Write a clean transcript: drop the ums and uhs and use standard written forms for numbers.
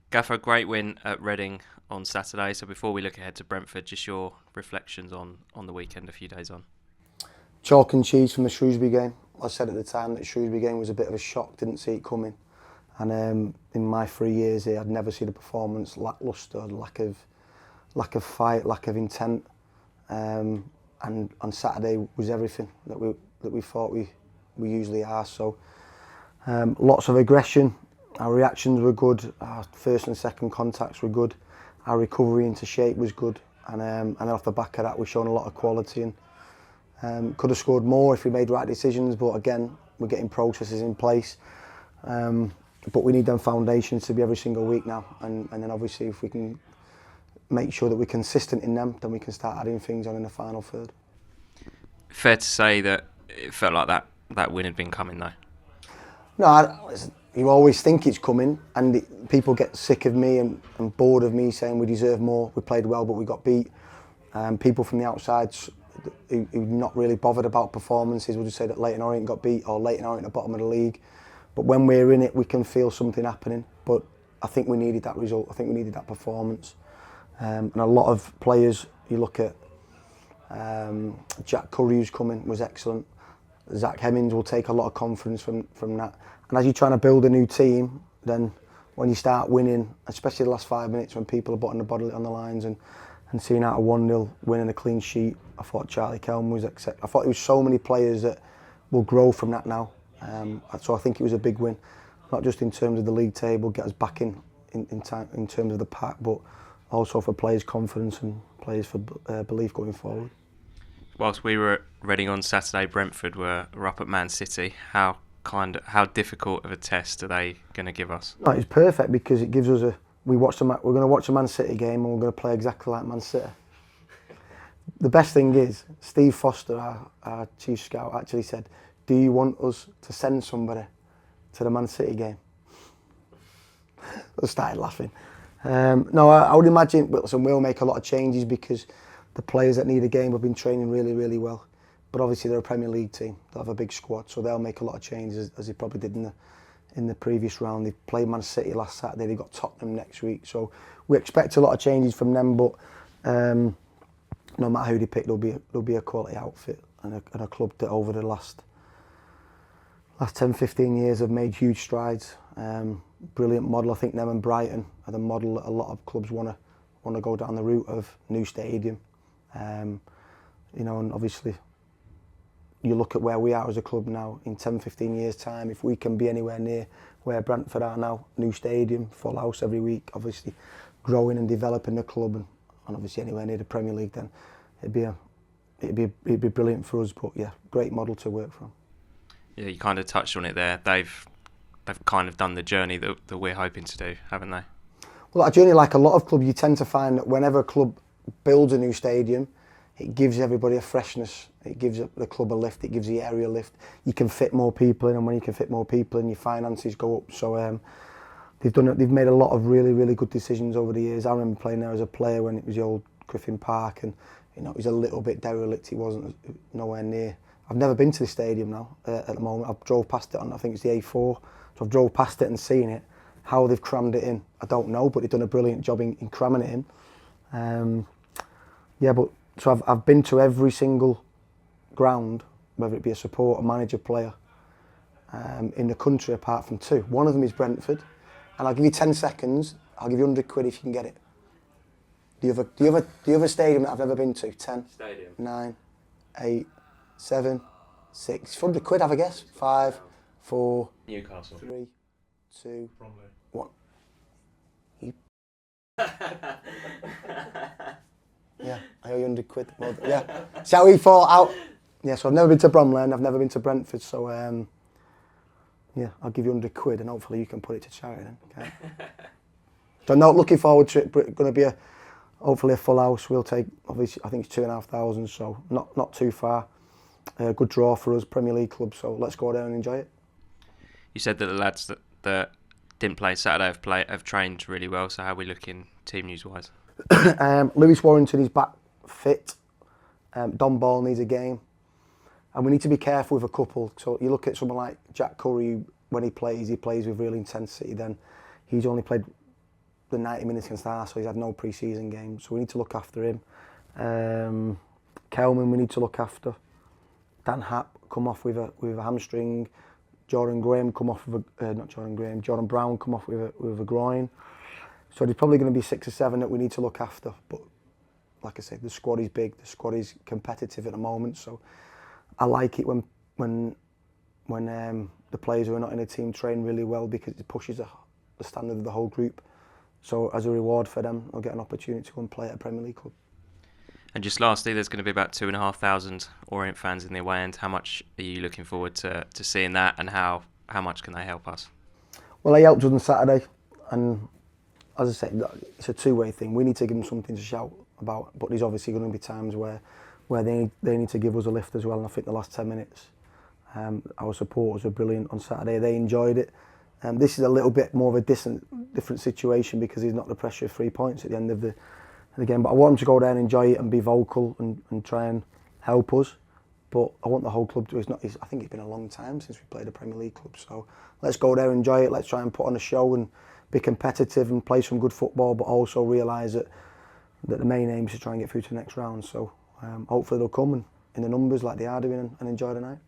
Gaffer, great win at Reading on Saturday. So before we look ahead to Brentford, just your reflections on the weekend a few days on. Chalk and cheese from the Shrewsbury game. I said at the time that Shrewsbury game was a bit of a shock, didn't see it coming. And in my 3 years here, I'd never seen a performance lacklustre, lack of fight, lack of intent. And on Saturday was everything that we thought we usually are. So lots of aggression. Our reactions were good. Our first and second contacts were good. Our recovery into shape was good. And then off the back of that, we've shown a lot of quality. And could have scored more if we made right decisions, but again, we're getting processes in place. But we need them foundations to be every single week now, and then obviously if we can make sure that we're consistent in them, then we can start adding things on in the final third. Fair to say that it felt like that win had been coming though. No, you always think it's coming, and people get sick of me and bored of me saying we deserve more, we played well but we got beat. People from the outside who not really bothered about performances will just say that Leyton Orient got beat or Leyton Orient at the bottom of the league. But when we're in it, we can feel something happening. But I think we needed that result. I think we needed that performance. And a lot of players, you look at Jack Curry, who's coming, was excellent. Zach Hemmings will take a lot of confidence from that. And as you're trying to build a new team, then when you start winning, especially the last 5 minutes when people are putting the body on the lines and seeing out a 1-0 win and a clean sheet, I thought Charlie Kelm was I thought there was so many players that will grow from that now. So I think it was a big win, not just in terms of the league table, get us back in terms of the pack, but also for players' confidence and players for belief going forward. Whilst we were at Reading on Saturday, Brentford were up at Man City. How difficult of a test are they going to give us? No, it's perfect because it gives us we're going to watch a Man City game and we're going to play exactly like Man City. The best thing is, Steve Foster, our chief scout, actually said, "Do you want us to send somebody to the Man City game?" I started laughing. No, I would imagine Wilson will make a lot of changes because the players that need a game have been training really, really well. But obviously they're a Premier League team. They'll have a big squad, so they'll make a lot of changes as they probably did in the previous round. They played Man City last Saturday. They've got Tottenham next week, so we expect a lot of changes from them. But no matter who they pick, there'll be a quality outfit and a club that over the last 10, 15 years have made huge strides. Brilliant model. I think them and Brighton are the model that a lot of clubs want to go down the route of new stadium. And obviously you look at where we are as a club now in 10, 15 years time, if we can be anywhere near where Brentford are now, new stadium, full house every week, obviously growing and developing the club and obviously anywhere near the Premier League, then it'd be brilliant for us. But yeah, great model to work from. Yeah, you kind of touched on it there. They've kind of done the journey that we're hoping to do, haven't they? Well, that journey, like a lot of clubs, you tend to find that whenever a club builds a new stadium, it gives everybody a freshness. It gives the club a lift. It gives the area a lift. You can fit more people in, and when you can fit more people in, your finances go up. So they've made a lot of really, really good decisions over the years. I remember playing there as a player when it was the old Griffin Park, and it was a little bit derelict. It wasn't nowhere near. I've never been to the stadium now at the moment. I've drove past it on, I think it's the A4. So I've drove past it and seen it. How they've crammed it in, I don't know, but they've done a brilliant job in cramming it in. So I've been to every single ground, whether it be a supporter, manager, player, in the country apart from two. One of them is Brentford, and I'll give you 10 seconds. I'll give you 100 quid if you can get it. Do you have a stadium that I've never been to? 10, Stadium. 9, 8, 7, 6. 100 quid, have a guess. 5, 4, Newcastle. 3, 2, Bromley. 1. Yeah, I owe you 100 quid. Well, yeah. So we thought out. Yeah, so I've never been to Bromley and I've never been to Brentford, so yeah, I'll give you 100 quid and hopefully you can put it to charity then. Okay. So no, looking forward to it. Going to be hopefully a full house. We'll take, obviously, I think it's 2,500, so not too far. Good draw for us, Premier League club, so let's go down and enjoy it. You said that the lads that didn't play Saturday have trained really well, so how are we looking team news wise? Lewis Warrington is back fit. Don Ball needs a game. And we need to be careful with a couple. So you look at someone like Jack Curry, when he plays with real intensity. Then he's only played the 90 minutes against Arsenal. He's had no pre-season games, so we need to look after him. Kelman, we need to look after. Dan Happ come off with a hamstring. Jordan Graham come off with Jordan Brown come off with a groin. So there's probably going to be 6 or 7 that we need to look after. But like I said, the squad is big. The squad is competitive at the moment. So I like it when the players who are not in a team train really well, because it pushes the standard of the whole group. So as a reward for them, they'll get an opportunity to go and play at a Premier League club. And just lastly, there's going to be about 2,500 Orient fans in the away end. How much are you looking forward to seeing that, and how much can they help us? Well, they helped us on Saturday, and as I said, it's a two-way thing. We need to give them something to shout about, but there's obviously going to be times where they need to give us a lift as well. And I think the last 10 minutes, our supporters were brilliant on Saturday. They enjoyed it. This is a little bit more of a different situation, because there's not the pressure of 3 points at the end of the game. But I want them to go there and enjoy it and be vocal and try and help us. But I want the whole club to. I think it's been a long time since we played a Premier League club. So let's go there and enjoy it. Let's try and put on a show and be competitive and play some good football, but also realise that the main aim is to try and get through to the next round. So hopefully they'll come in the numbers like they are doing and enjoy the night.